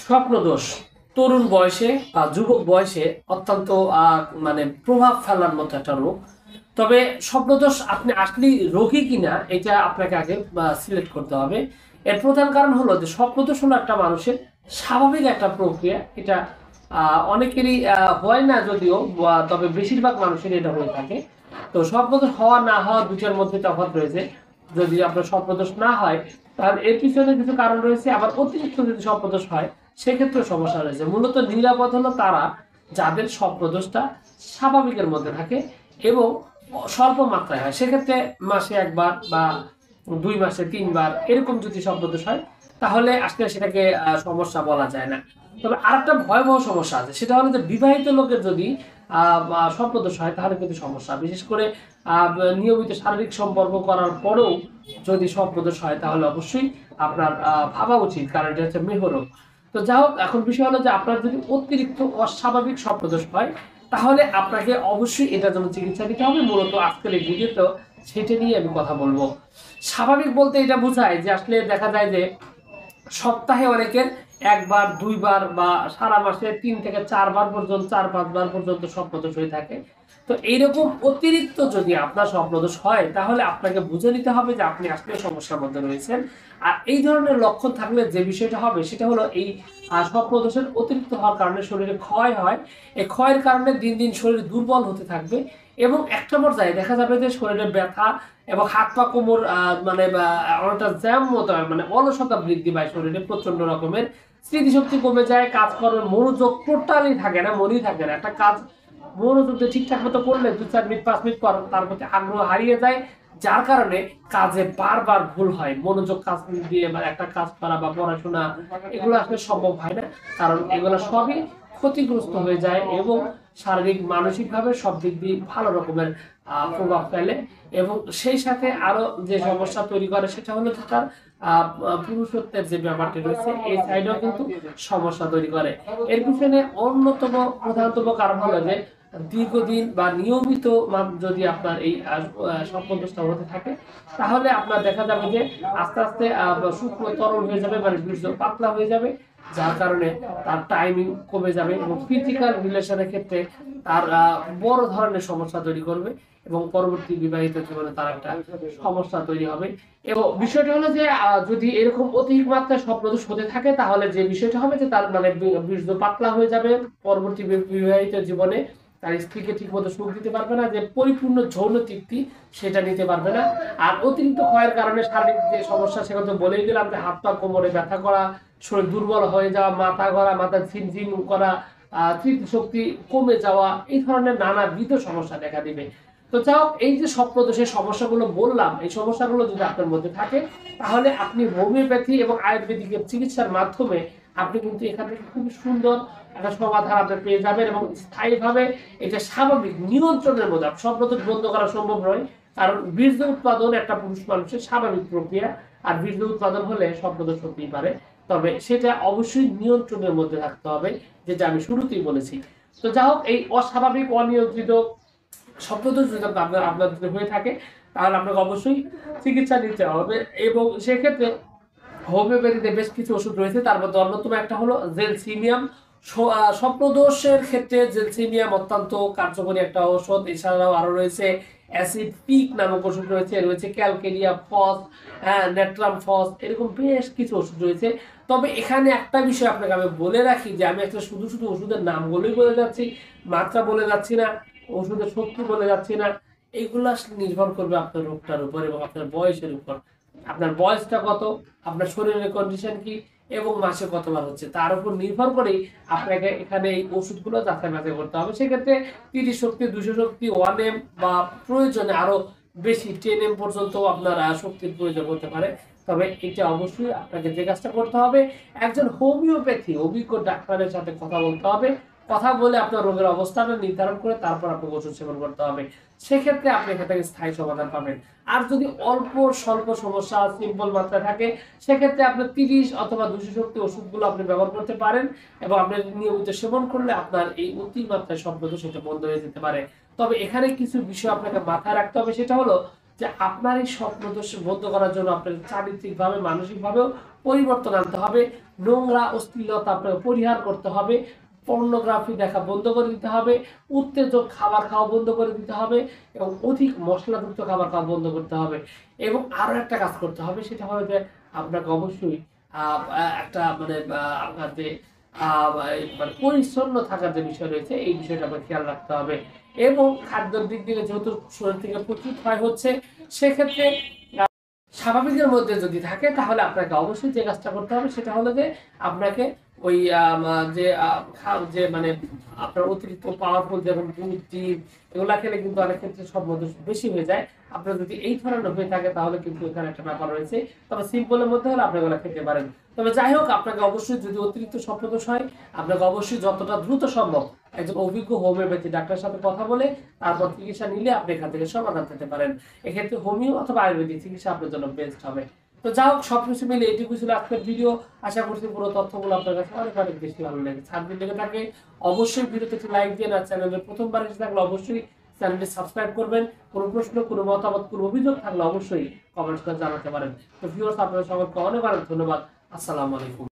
স্বপ্নদোষ তরুণ বয়সে বা যুবক বয়সে অত্যন্ত মানে প্রভাব ফেলার মতো একটা রোগ। তবে স্বপ্নদোষ আপনি আসলেই রোগী কিনা এটা আপনাকে আগে সিলেক্ট করতে হবে। এর প্রধান কারণ হলো যে স্বপ্নদোষ হলো একটা মানুষের স্বাভাবিক একটা প্রক্রিয়া। এটা অনেকেরই হয় না যদিও, তবে বেশিরভাগ মানুষের এটা হয়ে থাকে। তো স্বপ্নদোষ হওয়া না হওয়া দুটোর মধ্যে তফাৎ রয়েছে। যদি আপনার স্বপ্নদোষ না হয় তাহলে এর পিছনে কিছু কারণ রয়েছে, আবার অতিরিক্ত যদি স্বপ্নদোষ হয় সেক্ষেত্রে সমস্যা রয়েছে। মূলত নিরাপদ হলো তারা যাদের স্বপ্নদোষটা স্বাভাবিকের মধ্যে থাকে এবং স্বল্প মাত্রায় হয়। সেক্ষেত্রে মাসে একবার বা 2 মাসে 3বার এরকম যদি স্বপ্নদোষ হয় তাহলে আসলে সেটাকে সমস্যা বলা যায় না। তবে আরেকটা ভয়াবহ সমস্যা আছে, সেটা হলো যে বিবাহিত লোকের যদি স্বপ্নদোষ হয় তাহলে কিন্তু সমস্যা। বিশেষ করে নিয়মিত শারীরিক সম্পর্ক করার পরেও যদি স্বপ্নদোষ হয় তাহলে অবশ্যই আপনার ভাবা উচিত, কারণ এটা হচ্ছে মেহরোগ। তো যাই হোক, এখন বিষয় হলো যে আপনার যদি অতিরিক্ত অস্বাভাবিক স্বপ্নদোষ হয় তাহলে আপনাকে অবশ্যই এটার জন্য চিকিৎসা নিতে হবে। মূলত আজকের এই ভিডিওতে সেটা নিয়ে আমি কথা বলবো। স্বাভাবিক বলতে এটা বোঝায় যে আসলে দেখা যায় যে সপ্তাহে অনেকের একবার 2বার বা সারা মাসে 3 থেকে 4বার পর্যন্ত 4-5বার পর্যন্ত স্বপ্নদোষ হয়ে থাকে। তো এইরকম অতিরিক্ত যদি আপনার স্বপ্নদোষ হয় তাহলে আপনাকে বুঝে নিতে হবে যে আপনি আসলে সমস্যার মধ্যে রয়েছেন। আর এই ধরনের লক্ষণ থাকলে যে বিষয়টা হবে সেটা হলো এই স্বপ্নদোষের অতিরিক্ত হওয়ার কারণে শরীরে ক্ষয় হয়। এই ক্ষয়ের কারণে দিন দিন শরীর দুর্বল হতে থাকবে এবং একটা পর্যায়ে দেখা যাবে যে শরীরে ব্যথা এবং হাত পা কোমর মানে অনেকটা জ্যাম মতো হয়, মানে অলসতা বৃদ্ধি পায় শরীরে প্রচন্ড রকমের। স্মৃতিশক্তি কমে যায়, কাজকর্মের মনোযোগ টোটালি থাকে না, মনেই থাকে না। একটা কাজ মনোযোগ দিয়ে ঠিকঠাক মতো করলে 2-4 মিনিট 5 মিনিট পর তার প্রতি আগ্রহ হারিয়ে যায়, যার কারণে কাজে বারবার ভুল হয়। মনোযোগ কাজ দিয়ে একটা কাজ করা বা পড়াশোনা এগুলো আসলে সম্ভব হয় না, কারণ এগুলো সবই ক্ষতিগ্রস্ত হয়ে যায় এবং শারীরিক মানসিকভাবে সব দিক দিয়ে ভালো রকমের প্রভাব ফেলে। এবং সেই সাথে আরো যে সমস্যা তৈরি করে সেটা হলো যে তার পুরুষত্বের যে ব্যাপারটি রয়েছে এই সাইডেও কিন্তু সমস্যা তৈরি করে। এর পিছনে অন্যতম প্রধানতম কারণ হলো যে দীর্ঘদিন বা নিয়মিত যদি আপনার এই স্বপ্নদোষটা হতে থাকে তাহলে আপনার দেখা যাবে যে আস্তে আস্তে শুষ্ক তরল হয়ে যাবে, মানে বীর্য পাতলা হয়ে যাবে, যার কারণে তার টাইমিং কমে যাবে এবং ফিজিক্যাল রিলেশনের ক্ষেত্রে তার বড় ধরনের সমস্যা তৈরি করবে এবং পরবর্তী বিবাহিত জীবনে তার একটা সমস্যা তৈরি হবে। এবং বিষয়টা হলো যে যদি এরকম অধিক মাত্রায় স্বপ্নদোষ হতে থাকে তাহলে যে বিষয়টা হবে যে তার মানে বীর্য পাতলা হয়ে যাবে, পরবর্তী বিবাহিত জীবনে তার স্ত্রীকে ঠিক মতো সুখ দিতে পারবে না, যে পরিপূর্ণ যৌন তৃপ্তি সেটা নিতে পারবে না। আর অতিরিক্ত ক্ষয়ের কারণে শারীরিক যে সমস্যা সেটা তো বলেই দিলাম, যে হাত পা কোমরে ব্যথা করা, শরীর দুর্বল হয়ে যাওয়া, মাথা ঘোরা, মাথা ঝিমঝিম করা, স্মৃতিশক্তি কমে যাওয়া, এই ধরনের নানাবিধ সমস্যা দেখা দিবে। তো যাও, এই যে স্বপ্নদোষের সমস্যাগুলো বললাম, এই সমস্যাগুলো যদি আপনার মধ্যে থাকে তাহলে আপনি হোমিওপ্যাথি এবং আয়ুর্বেদিক চিকিৎসার মাধ্যমে আপনি কিন্তু এখান থেকে খুবই সুন্দর একটা সমাধান আপনি পেয়ে যাবেন এবং স্থায়ীভাবে এটা স্বাভাবিক নিয়ন্ত্রণের মধ্যে। স্বপ্নদোষ বন্ধ করা সম্ভব নয়, কারণ বীর্য উৎপাদন একটা পুরুষ মানুষের স্বাভাবিক প্রক্রিয়া, আর বীর্য উৎপাদন হলে স্বপ্নদোষ হতেই পারে। তবে সেটা অবশ্যই নিয়ন্ত্রণের মধ্যে থাকতে হবে, যেটা আমি শুরুতেই বলেছি। তো যা হোক, এই অস্বাভাবিক অনিয়ন্ত্রিত স্বপ্নদোষ যদি আপনার যদি হয়ে থাকে তাহলে আপনাকে অবশ্যই চিকিৎসা নিতে হবে। এবং সেক্ষেত্রে হোমিওপ্যাথিতে বেশ কিছু ওষুধ রয়েছে, তার মধ্যে অন্যতম একটা হলো জেলসিমিয়াম। স্বপ্নদোষের ক্ষেত্রে জেলসিমিয়াম অত্যন্ত কার্যকরী একটা ঔষধ। এছাড়াও আরো রয়েছে অ্যাসিড পিক নামক ওষুধ রয়েছে, রয়েছে ক্যালকেরিয়া ফস, নেট্রাম ফস, এরকম বেশ কিছু ওষুধ রয়েছে। তবে এখানে একটা বিষয় আপনাকে আমি বলে রাখি, যে আমি একটা শুধু শুধু ওষুধের নামগুলোই বলে যাচ্ছি, মাত্রা বলে যাচ্ছি না, ওষুধের শক্তি বলে যাচ্ছি না। এগুলো নির্ভর করবে আপনার রোগটার উপর এবং আপনার বয়সের উপর। আপনার বয়সটা কত, আপনার শরীরের কন্ডিশন কি এবং মাসে কতবার হচ্ছে তার উপর নির্ভর করে আপনাকে এখানে এই ওষুধগুলো যাচাই বাছাই করতে হবে। সেক্ষেত্রে 30 শক্তি, 200 শক্তি, 1M বা প্রয়োজনে আরো বেশি 10M পর্যন্ত আপনার শক্তির প্রয়োজন হতে পারে। তবে এটা অবশ্যই আপনাকে যে কাজটা করতে হবে, একজন হোমিওপ্যাথি অভিজ্ঞ ডাক্তারের সাথে কথা বলতে হবে। কথা বলে আপনার রোগের অবস্থাটা নির্ধারণ করে তারপর আপনাকে ওষুধ সেবন করতে হবে। সেক্ষেত্রে আপনি এখান থেকে স্থায়ী সমাধান পাবেন। আর যদি অল্প স্বল্প সমস্যা সিম্পল মাত্রা থাকে সেক্ষেত্রে আপনি 30 অথবা 200 শক্তি ওষুধগুলো আপনি ব্যবহার করতে পারেন এবং আপনি নিয়মিত সেবন করলে আপনার এই অতিমাত্রায় স্বপ্নদোষ সেটা বন্ধ হয়ে যেতে পারে। তবে এখানে কিছু বিষয় আপনাকে মাথায় রাখতে হবে, সেটা হলো যে আপনার এই স্বপ্নদোষ বন্ধ করার জন্য আপনাকে চারিত্রিকভাবে মানসিকভাবেও পরিবর্তন আনতে হবে। নোংরা অশ্লীলতা আপনাকে পরিহার করতে হবে, পর্নোগ্রাফি দেখা বন্ধ করে দিতে হবে, উত্তেজক খাবার খাওয়া বন্ধ করে দিতে হবে এবং অধিক মশলাযুক্ত খাবার খাওয়া বন্ধ করতে হবে। এবং আরো একটা কাজ করতে হবে, সেটা হলো যে আপনাকে অবশ্যই একটা মানে আপনার যে মানে পরিচ্ছন্ন থাকার যে বিষয় রয়েছে এই বিষয়টা আপনাকে খেয়াল রাখতে হবে। এবং খাদ্যের দিক থেকে যেহেতু শরীর থেকে প্রচুর ক্ষয় হচ্ছে, সেক্ষেত্রে স্বাভাবিকের মধ্যে যদি থাকে তাহলে আপনাকে অবশ্যই যে কাজটা করতে হবে সেটা হলো যে আপনাকে ওই যে মানে আপনার অতিরিক্ত পাওয়ারফুল যেমন দুধ, ডিম এগুলা খেলে কিন্তু অনেক ক্ষেত্রে স্বপ্নদোষ বেশি হয়ে যায়। আপনার যদি এই ধরনের হয়ে থাকে তাহলে কিন্তু এখানে একটা ব্যাপার রয়েছে। তবে সিম্পলের মধ্যে হলে আপনি এগুলো খেতে পারেন। তবে যাই হোক, আপনাকে অবশ্যই যদি অতিরিক্ত স্বপ্নদোষ হয় আপনাকে অবশ্যই যতটা দ্রুত সম্ভব একজন অভিজ্ঞ হোমিওপ্যাথি ডাক্তারের সাথে কথা বলে তারপর চিকিৎসা নিলে আপনি এখান থেকে সমাধান পেতে পারেন। এক্ষেত্রে হোমিও অথবা আয়ুর্বেদিক চিকিৎসা আপনার জন্য বেস্ট হবে। তো যা হোক, সবকিছু মিলে এটুকু ছিল আজকের ভিডিও। আশা করছি পুরো তথ্যগুলো আপনার কাছে অনেক অনেক বেশি ভালো লেগেছে। আর যদি লেগে থাকে অবশ্যই ভিডিওতে একটি লাইক দিয়ে, আর চ্যানেলে প্রথমবার এসে থাকলে অবশ্যই চ্যানেলটি সাবস্ক্রাইব করবেন। কোনো প্রশ্ন, কোনো মতামত, কোনো অভিযোগ থাকলে অবশ্যই কমেন্টস করে জানাতে পারেন। তো ভিউয়ার্স, আপনাদের সকলকে অনেক অনেক ধন্যবাদ। আসসালামু আলাইকুম।